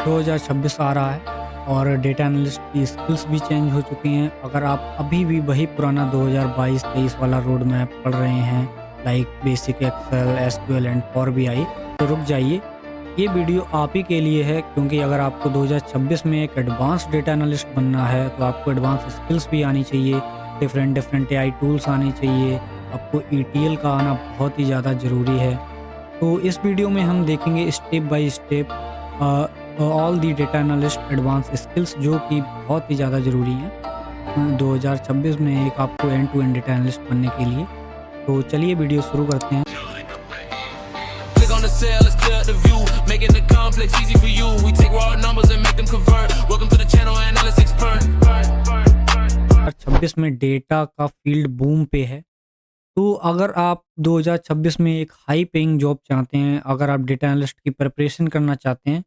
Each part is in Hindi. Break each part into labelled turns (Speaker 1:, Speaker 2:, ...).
Speaker 1: 2026 आ रहा है और डेटा एनालिस्ट की स्किल्स भी चेंज हो चुकी हैं। अगर आप अभी भी वही पुराना 2022-23 वाला रोड मैप पढ़ रहे हैं, like basic Excel, SQL and Power BI, तो रुक जाइए। ये वीडियो आप ही के लिए है, क्योंकि अगर आपको 2026 में एक एडवांस डेटा एनालिस्ट बनना है तो आपको एडवांस स्किल्स भी आनी चाहिए, डिफरेंट एआई टूल्स आने चाहिए, आपको ईटीएल का आना बहुत ही ज़्यादा ज़रूरी है। तो इस वीडियो में हम देखेंगे step by step all the data analyst advance skills, जो कि बहुत ही ज़्यादा ज़रूरी हैं 2026 में एक आपको end to end data analyst बनने के लिए। तो चलिए वीडियो शुरू करते हैं।
Speaker 2: Click on the cell, let's clear the view. Making the complex easy for you. We take raw numbers and make them convert. Welcome to the channel, analyst expert.
Speaker 1: 2026 में डेटा का फील्ड बूम पे है। तो अगर आप 2026 में एक हाई पेइंग जॉब चाहते हैं, अगर आप डेटा एनालिस्ट की प्रिपरेशन करना चाहते हैं,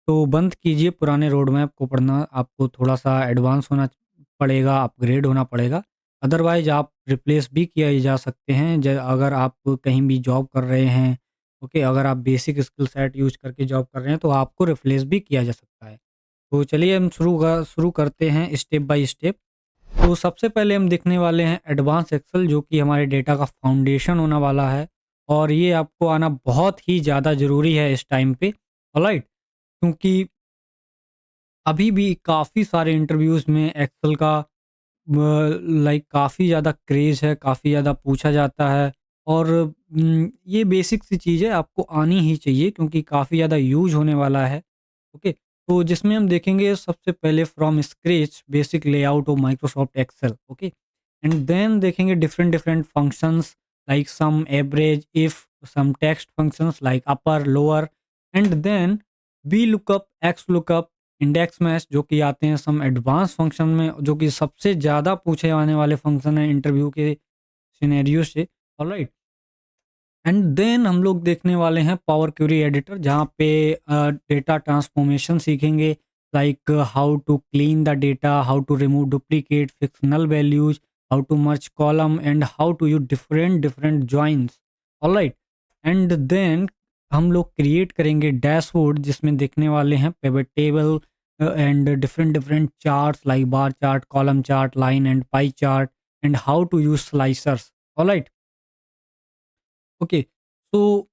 Speaker 1: तो बंद कीजिए पुराने रोड मैप को पढ़ना। आपको थोड़ा-सा एडवांस होना पड़ेगा, अपग्रेड होना पड़ेगा। अदरवाइज़ आप रिप्लेस भी किया जा सकते हैं अगर आप कहीं भी जॉब कर रहे हैं, ओके, अगर आप बेसिक स्किल सेट यूज़ करके जॉब कर रहे हैं, तो आपको रिप्लेस भी किया जा सकता है। तो चलिए हम शुरू करते हैं स्टेप बाय स्टेप। तो सबसे पहले हम देखने वाले हैं एडवांस एक्सेल, जो कि हमारे डेटा का फाउंडेशन होने वाला है और ये आपको आना बहुत ही ज़्यादा ज़रूरी है इस टाइम पे, ऑलराइट? क्योंकि अभी भी काफ़ी सारे इंटरव्यूज़ में एक्सेल का लाइक काफ़ी ज़्यादा क्रेज़ है, काफ़ी ज़्यादा पूछा जाता है और ये बेसिक सी चीज़ है, आपको आनी ही चाहिए क्योंकि काफ़ी ज़्यादा यूज़ होने वाला है। ओके, तो जिसमें हम देखेंगे सबसे पहले from scratch basic layout of Microsoft Excel, okay, and then देखेंगे different different functions like sum average, if, some text functions like upper lower, and then V lookup, X lookup, index match, जो कि आते हैं सम एडवांस फंक्शन में, जो कि सबसे ज़्यादा पूछे जाने वाले फंक्शन है इंटरव्यू के सिनेरियो से, ऑलराइट। एंड देन हम लोग देखने वाले हैं पावर क्वेरी एडिटर, जहाँ पे डेटा ट्रांसफॉर्मेशन सीखेंगे, like how to clean the data, how to remove duplicate, fix null values, how to merge column and how to use different different joins, alright. And then हम लोग क्रिएट करेंगे डैशबोर्ड, जिसमें देखने वाले हैं pivot table and different different charts like bar chart, column chart, line and pie chart, and how to use slicers, alright. Okay, तो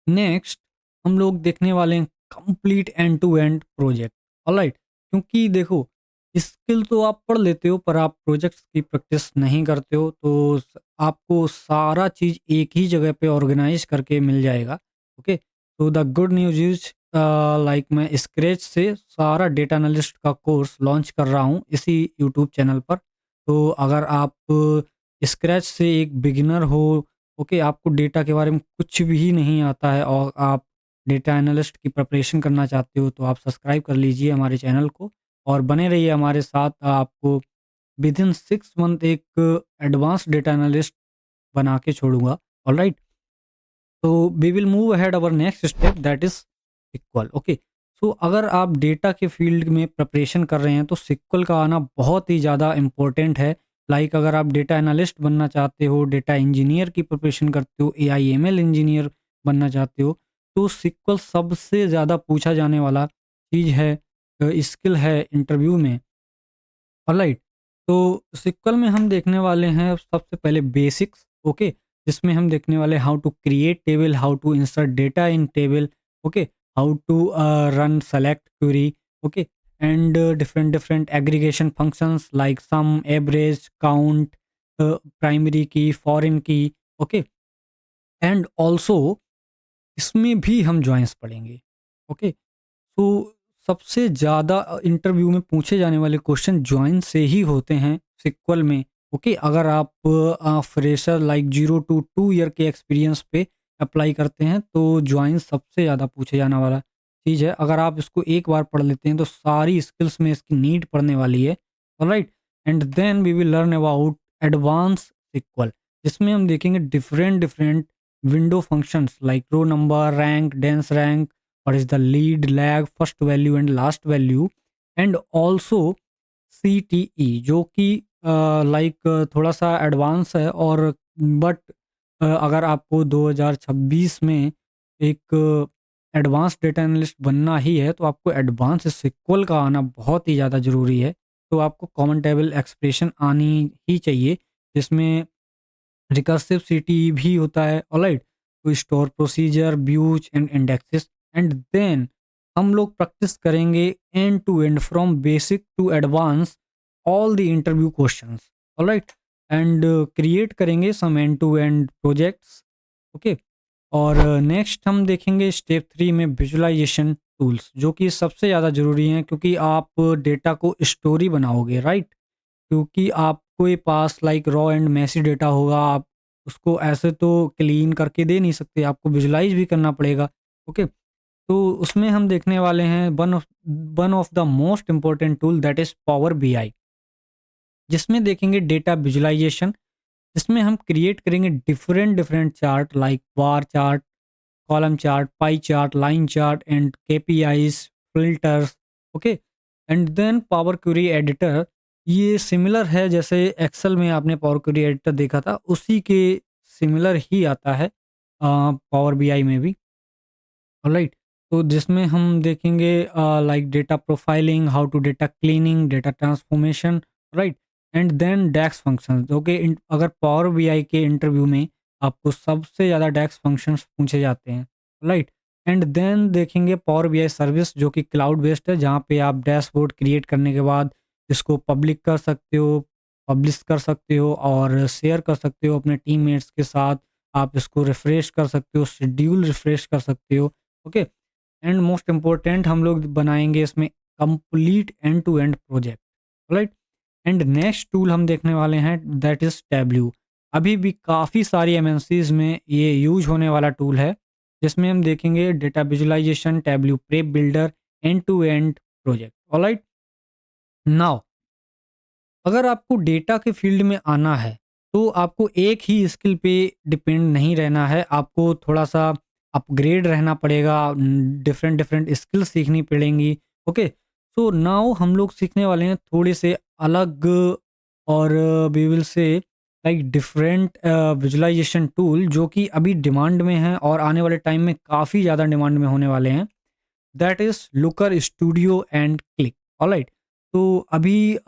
Speaker 1: नेक्स्ट हम लोग देखने वाले हैं complete end to end project, alright. क्योंकि देखो, स्किल तो आप पढ़ लेते हो पर आप प्रोजेक्ट्स की प्रैक्टिस नहीं करते हो, तो आपको सारा चीज़ एक ही जगह पे ऑर्गेनाइज करके मिल जाएगा। ओके, तो the good news is like मैं स्क्रैच से सारा डेटा एनालिस्ट का कोर्स लॉन्च कर रहा हूँ इसी यूट्यूब चैनल पर। तो अगर आप स्क्रैच से एक बिगिनर हो, ओके, आपको डेटा के बारे में कुछ भी नहीं आता है और आप डेटा एनालिस्ट की प्रिपरेशन करना चाहते हो, तो आप सब्सक्राइब कर लीजिए हमारे चैनल को और बने रहिए हमारे साथ। आपको विद इन 6 मंथ एक एडवांस डेटा एनालिस्ट बना के छोड़ूंगा, ऑलराइट। तो we will move ahead our next step, that is SQL, okay. So अगर आप डेटा के फील्ड में प्रिपरेशन कर रहे हैं तो सिक्वल का आना बहुत ही ज़्यादा इम्पोर्टेंट है। लाइक अगर आप डेटा एनालिस्ट बनना चाहते हो, डेटा इंजीनियर की प्रिपरेशन करते हो, एआई एमएल इंजीनियर बनना चाहते हो, तो सिक्वल सबसे ज़्यादा पूछा जाने वाला चीज़ है, स्किल है इंटरव्यू में, ऑलराइट। तो सिक्वल में हम देखने वाले हैं सबसे पहले बेसिक्स, ओके, जिसमें हम देखने वाले how to create table, how to insert data in table, okay, how to run select query, okay, and different different aggregation functions like sum, average, count, primary key, foreign key, okay, and also इसमें भी हम जॉइंस पढ़ेंगे, ओके। तो सबसे ज़्यादा इंटरव्यू में पूछे जाने वाले क्वेश्चन जॉइन से ही होते हैं सिक्वल में, ओके। अगर आप फ्रेशर लाइक 0 टू 2 ईयर के एक्सपीरियंस पे अप्लाई करते हैं तो जॉइन सबसे ज़्यादा पूछे जाने वाला चीज़ है। अगर आप इसको एक बार पढ़ लेते हैं तो सारी स्किल्स में इसकी नीड पड़ने वाली है, alright. And then we will learn about advance SQL, जिसमें हम देखेंगे different different window functions like row number, rank, dense rank, what is the lead, lag, first value and last value, and also CTE, जो कि लाइक थोड़ा सा एडवांस है और बट अगर आपको 2026 में एक एडवांस डेटा एनालिस्ट बनना ही है तो आपको एडवांस SQL का आना बहुत ही ज़्यादा ज़रूरी है। तो आपको कॉमन टेबल एक्सप्रेशन आनी ही चाहिए, जिसमें रिकर्सिव सीटी भी होता है, ऑलराइट। तो store procedure, views and indexes, and then हम लोग प्रैक्टिस करेंगे end to end from basic to advance all the interview questions, alright. And create करेंगे some end to end projects, okay. और नेक्स्ट हम देखेंगे स्टेप 3 में विजुअलाइजेशन टूल्स, जो कि सबसे ज़्यादा ज़रूरी हैं, क्योंकि आप डेटा को स्टोरी बनाओगे, राइट। क्योंकि आपके पास like raw and messy data होगा, आप उसको ऐसे तो क्लीन करके दे नहीं सकते, आपको विजुलाइज भी करना पड़ेगा, ओके। तो उसमें हम देखने वाले हैं one of the most important tool, that is Power BI, जिसमें देखेंगे डेटा विजुलाइजेशन। इसमें हम क्रिएट करेंगे different different chart like bar chart, column chart, pie chart, line chart and KPIs, filters, okay. And then Power Query editor, ये सिमिलर है जैसे एक्सेल में आपने पावर क्वेरी एडिटर देखा था, उसी के सिमिलर ही आता है पावर BI में भी, ऑलराइट। तो जिसमें हम देखेंगे like data profiling, how to data cleaning, data transformation, right. And then DAX function, जो कि अगर पावर BI के इंटरव्यू में आपको सबसे ज़्यादा डैक्स फंक्शंस पूछे जाते हैं, राइट। एंड देन देखेंगे पावर BI सर्विस, जो कि क्लाउड बेस्ड है, जहाँ पे आप डैशबोर्ड क्रिएट करने के बाद इसको पब्लिक कर सकते हो, पब्लिश कर सकते हो और शेयर कर सकते हो अपने टीममेट्स के साथ। आप इसको रिफ्रेश कर सकते हो, शेड्यूल रिफ्रेश कर सकते हो, ओके। एंड मोस्ट इम्पोर्टेंट हम लोग बनाएंगे इसमें complete end to end project, right. And next tool हम देखने वाले हैं, दैट इज टैब्ल्यू। अभी भी काफ़ी सारी MNCs में ये यूज होने वाला टूल है, जिसमें हम देखेंगे data visualisation, Tableau Prep Builder, end to end project, alright. Now अगर आपको डेटा के फील्ड में आना है, तो आपको एक ही स्किल पे डिपेंड नहीं रहना है, आपको थोड़ा-सा अपग्रेड रहना पड़ेगा, डिफरेंट डिफरेंट स्किल सीखनी पड़ेंगी, ओके। सो नाउ हम लोग सीखने वाले हैं थोड़े से अलग, और we will see like different visualisation tool, जो कि अभी डिमांड में हैं और आने वाले टाइम में काफ़ी ज़्यादा डिमांड में होने वाले हैं। That is looker studio and click, alright. तो अभी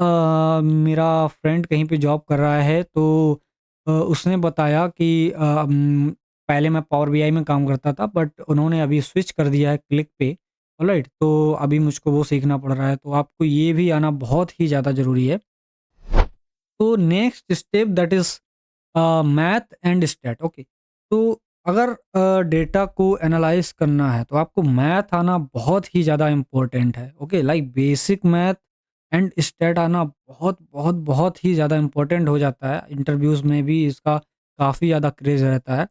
Speaker 1: मेरा फ्रेंड कहीं पे जॉब कर रहा है, तो उसने बताया कि पहले मैं पावर BI में काम करता था, बट उन्होंने अभी स्विच कर दिया है क्लिक पे, ऑलराइट। तो अभी मुझको वो सीखना पड़ रहा है, तो आपको ये भी आना बहुत ही ज़्यादा ज़रूरी है। तो next step that is math and stat, okay. तो अगर डेटा को एनालाइज करना है, तो आपको मैथ आना बहुत ही ज़्यादा इम्पोर्टेंट है, okay. Like basic math and stat आना बहुत बहुत बहुत ही ज़्यादा इम्पोर्टेंट हो जाता है, इंटरव्यूज़ में भी इसका काफ़ी ज़्यादा क्रेज रहता है।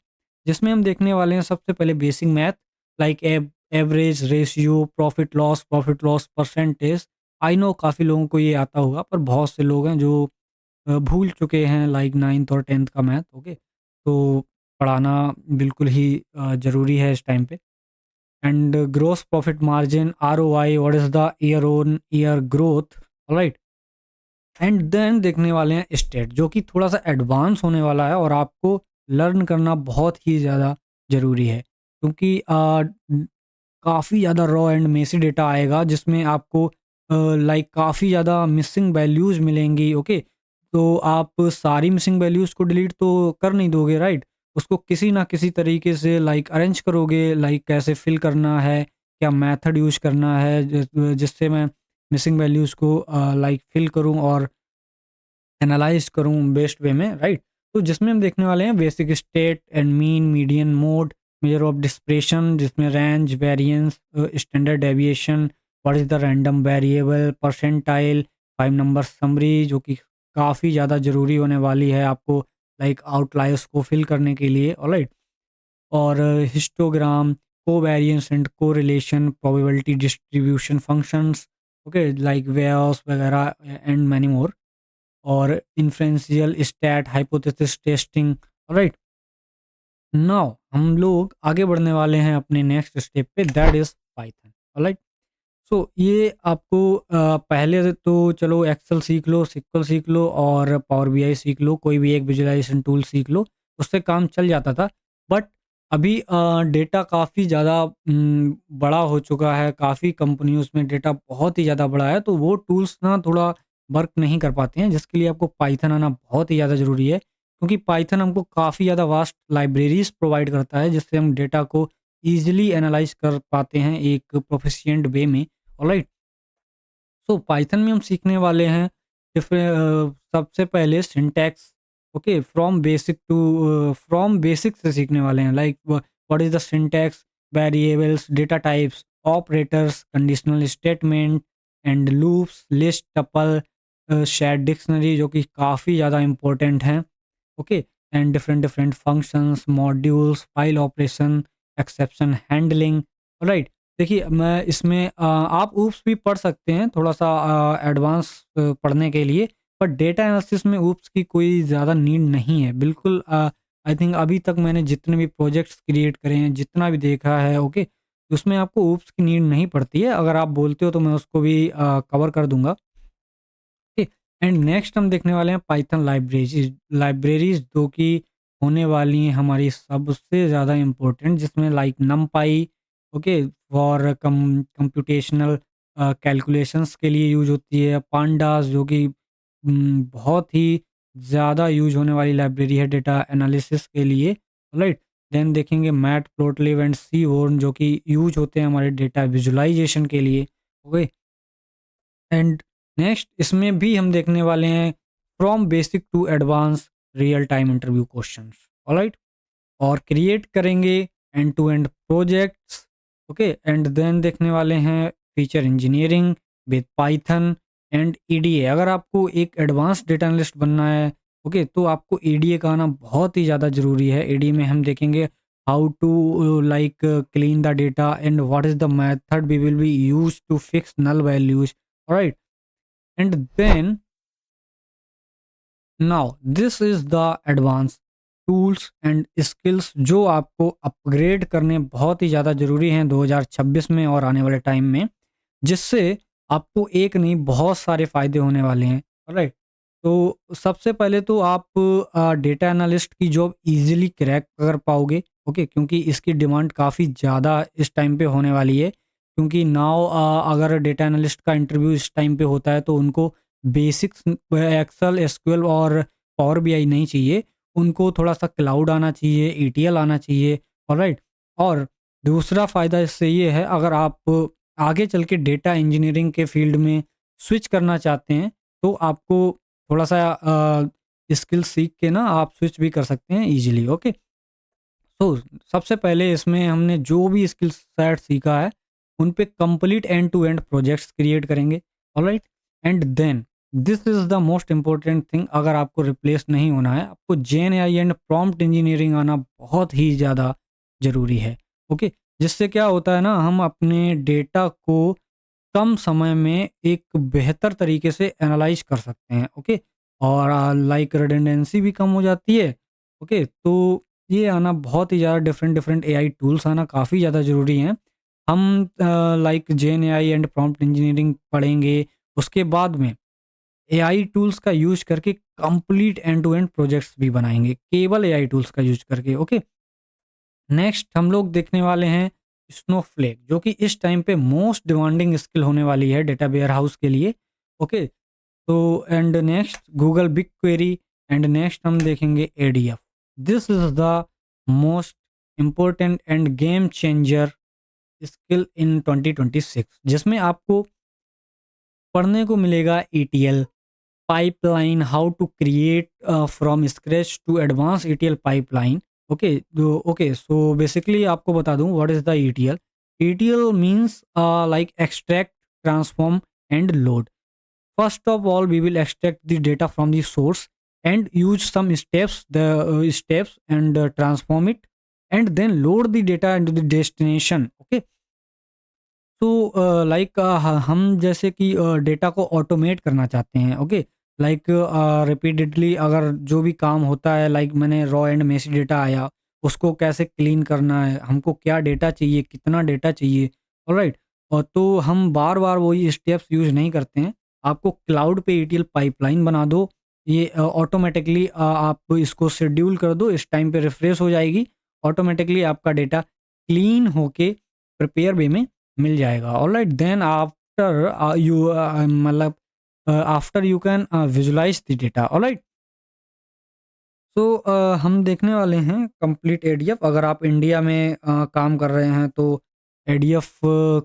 Speaker 1: जिसमें हम देखने वाले हैं सबसे पहले basic math, like average, ratio, profit loss percentage. I know काफ़ी लोगों को ये आता होगा, पर बहुत से लोग हैं जो भूल चुके हैं लाइक 9th और 10th का मैथ, ओके। तो पढ़ाना बिल्कुल ही ज़रूरी है इस टाइम पे। And gross profit margin, ROI, what is the year on year growth, alright. And then देखने वाले हैं स्टेट, जो कि थोड़ा सा एडवांस होने वाला है और आपको लर्न करना बहुत ही ज़्यादा ज़रूरी है, क्योंकि काफ़ी ज़्यादा रॉ एंड मेसी डेटा आएगा, जिसमें आपको लाइक काफ़ी ज़्यादा मिसिंग वैल्यूज़ मिलेंगी, ओके। तो आप सारी मिसिंग वैल्यूज़ को डिलीट तो कर नहीं दोगे, राइट। उसको किसी ना किसी तरीके से लाइक अरेंज करोगे, लाइक कैसे फिल करना है, क्या मेथड यूज़ करना है जिससे मैं मिसिंग वैल्यूज़ को लाइक फिल करूँ और एनालाइज़ करूँ बेस्ट वे में, राइट। तो जिसमें हम देखने वाले हैं basic stat and mean, median, mode, measure of dispersion, जिसमें range, variance, standard deviation, what is the random variable, percentile, 5 number summary, जो कि काफ़ी ज़्यादा ज़रूरी होने वाली है आपको लाइक आउटलायर्स को फिल करने के लिए, ऑलराइट। और histogram, covariance and correlation, probability distribution functions, okay, like वेयर्स वगैरह एंड मैनी मोर। और inferential stat, hypothesis testing, right. Now हम लोग आगे बढ़ने वाले हैं अपने नेक्स्ट स्टेप पे, that is Python, right. So ये आपको पहले से तो चलो एक्सेल सीख लो, सिक्वल सीख लो और पावर BI सीख लो, कोई भी एक विजुअलाइजेशन टूल सीख लो, उससे काम चल जाता था। बट अभी डेटा काफ़ी ज़्यादा बड़ा हो चुका है, काफ़ी कंपनियों में डेटा बहुत ही ज़्यादा बड़ा है, तो वो टूल्स ना थोड़ा वर्क नहीं कर पाते हैं, जिसके लिए आपको पाइथन आना बहुत ही ज़्यादा ज़रूरी है। क्योंकि पाइथन हमको काफ़ी ज़्यादा वास्ट लाइब्रेरीज़ प्रोवाइड करता है, जिससे हम डेटा को ईज़िली एनालाइज़ कर पाते हैं एक प्रोफिशिएंट वे में, ऑलराइट? सो पाइथन में हम सीखने वाले हैं सबसे पहले सिंटैक्स। ओके, फ्रॉम बेसिक से सीखने वाले हैं, like what is the syntax, variables, data types, operators, conditional statement and loops, list, tuple, shared dictionary जो कि काफ़ी ज़्यादा इंपॉर्टेंट हैं। Okay, and different different functions, modules, file operation, exception handling, right? देखिए, मैं इसमें आप ऊप्स भी पढ़ सकते हैं थोड़ा-सा एडवांस पढ़ने के लिए, पर डेटा एनालिसिस में ऊप्स की कोई ज़्यादा नीड नहीं है। बिल्कुल आई थिंक अभी तक मैंने जितने भी प्रोजेक्ट्स क्रिएट करे हैं, जितना भी देखा है, ओके, उसमें आपको ऊप्स की नीड नहीं पड़ती है। अगर आप बोलते हो तो मैं उसको भी कवर कर दूँगा। ओके, एंड नेक्स्ट हम देखने वाले हैं पाइथन लाइब्रेरीज़ लाइब्रेरीज़ जो कि होने वाली हैं हमारी सबसे ज़्यादा इम्पोर्टेंट, जिसमें like नमपाई, okay, for computational calculations के लिए यूज़ होती है। पांडास जो कि बहुत ही ज़्यादा यूज़ होने वाली लाइब्रेरी है डेटा एनालिसिस के लिए, राइट? देन देखेंगे मैटप्लोट्लिब एंड सीहोर्न जो कि यूज़ होते हैं हमारे डेटा विजुअलाइज़ेशन के लिए, ओके? एंड नेक्स्ट इसमें भी हम देखने वाले हैं from basic to advance real time interview questions, alright? और क्रिएट करेंगे end to end projects, okay, and then देखने वाले हैं feature engineering with Python and EDA. अगर आपको एक एडवांस डेटा एनालिस्ट बनना है, ओके, तो आपको ईडीए का आना बहुत ही ज़्यादा ज़रूरी है। ईडीए में हम देखेंगे how to like clean the data and what is the method we will be use to fix null values, right? And then now this is the advance tools and skills जो आपको अपग्रेड करने बहुत ही ज़्यादा ज़रूरी हैं 2026 में और आने वाले टाइम में, जिससे आपको एक नहीं बहुत सारे फ़ायदे होने वाले हैं, राइट? तो सबसे पहले तो आप डेटा एनालिस्ट की जॉब इजीली क्रैक कर पाओगे, ओके, क्योंकि इसकी डिमांड काफ़ी ज़्यादा इस टाइम पे होने वाली है। क्योंकि नाउ अगर डेटा एनालिस्ट का इंटरव्यू इस टाइम पे होता है तो उनको बेसिक्स एक्सेल, एसक्यूएल और पावर बीआई नहीं चाहिए, उनको थोड़ा-सा क्लाउड आना चाहिए, ईटीएल आना चाहिए, ऑलराइट? और दूसरा फ़ायदा इससे ये है, अगर आप आगे चल के डेटा इंजीनियरिंग के फ़ील्ड में स्विच करना चाहते हैं, तो आपको थोड़ा-सा स्किल सीख के ना आप स्विच भी कर सकते हैं ईज़िली, ओके? तो सबसे पहले इसमें हमने जो भी स्किल सेट सीखा है, उन पे complete end to end projects create करेंगे, alright? And then this is the most important thing, अगर आपको रिप्लेस नहीं होना है, आपको जेएनएआई एंड प्रॉम्प्ट इंजीनियरिंग आना बहुत ही ज़्यादा ज़रूरी है, ओके? जिससे क्या होता है ना, हम अपने डेटा को कम समय में एक बेहतर तरीके से एनालाइज़ कर सकते हैं, ओके? और लाइक रिडंडेंसी भी कम हो जाती है, ओके? तो ये आना बहुत ही ज़्यादा डिफरेंट डिफरेंट एआई टूल्स आना काफ़ी ज़्यादा ज़रूरी हैं। हम like GenAI and prompt engineering पढ़ेंगे, उसके बाद में एआई टूल्स का यूज़ करके complete end to end projects भी बनाएँगे, केवल एआई टूल्स का यूज़ करके, ओके? नेक्स्ट हम लोग देखने वाले हैं स्नोफ्लेक, जो कि इस टाइम पे मोस्ट डिमांडिंग स्किल होने वाली है डेटा वेयरहाउस के लिए, ओके? तो and next Google big query and next हम देखेंगे ADF. This is the most important and game changer skill in 2026, जिसमें आपको पढ़ने को मिलेगा ETL pipeline, how to create from scratch to advance ETL pipeline, okay? जो ओके, सो बेसिकली आपको बता दूं what is the ETL. ETL means like extract, transform and load. First of all, we will extract the data from the source and use some steps and transform it, and then load the data into the destination. Okay. तो लाइक हम जैसे कि डेटा को ऑटोमेट करना चाहते हैं, ओके, लाइक रिपीटेडली अगर जो भी काम होता है, लाइक मैंने रॉ एंड मेसी डेटा आया, उसको कैसे क्लीन करना है, हमको क्या डेटा चाहिए, कितना डेटा चाहिए, ऑलराइट? और तो हम बार बार वही स्टेप्स यूज नहीं करते हैं। आपको क्लाउड पे ईटीएल पाइपलाइन बना दो, ये ऑटोमेटिकली आप इसको शेड्यूल कर दो, इस टाइम पे रिफ्रेश हो जाएगी ऑटोमेटिकली आपका डेटा क्लीन होके प्रिपेयर वे में मिल जाएगा। ऑलराइट, देन आफ्टर यू मतलब after you can visualise the data. Alright, तो हम देखने वाले हैं कंप्लीट एडीएफ। अगर आप इंडिया में काम कर रहे हैं तो एडीएफ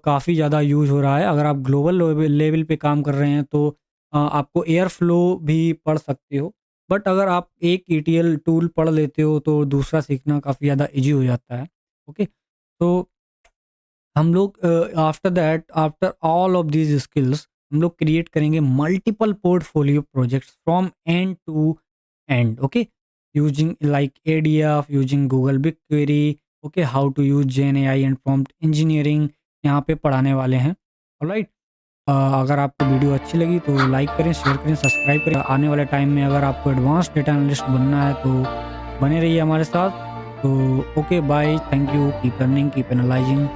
Speaker 1: काफ़ी ज़्यादा यूज़ हो रहा है। अगर आप ग्लोबल लेवल पे काम कर रहे हैं तो आपको एयर फ्लो भी पढ़ सकते हो। बट अगर आप एक ईटीएल टूल पढ़ लेते हो तो दूसरा सीखना काफ़ी ज़्यादा ईजी हो जाता है। ओके, तो हम लोग after that, after all of these skills, हम लोग क्रिएट करेंगे multiple portfolio projects from end to end. Okay, using like ADF, using Google big query. Okay, how to use gen AI and prompt engineering यहाँ पे पढ़ाने वाले हैं। ऑलराइट, अगर आपको वीडियो अच्छी लगी तो लाइक करें, शेयर करें, सब्सक्राइब करें। आने वाले टाइम में अगर आपको एडवांस डेटा एनालिस्ट बनना है तो बने रहिए हमारे साथ। तो okay, bye, thank you, keep learning, keep analysing.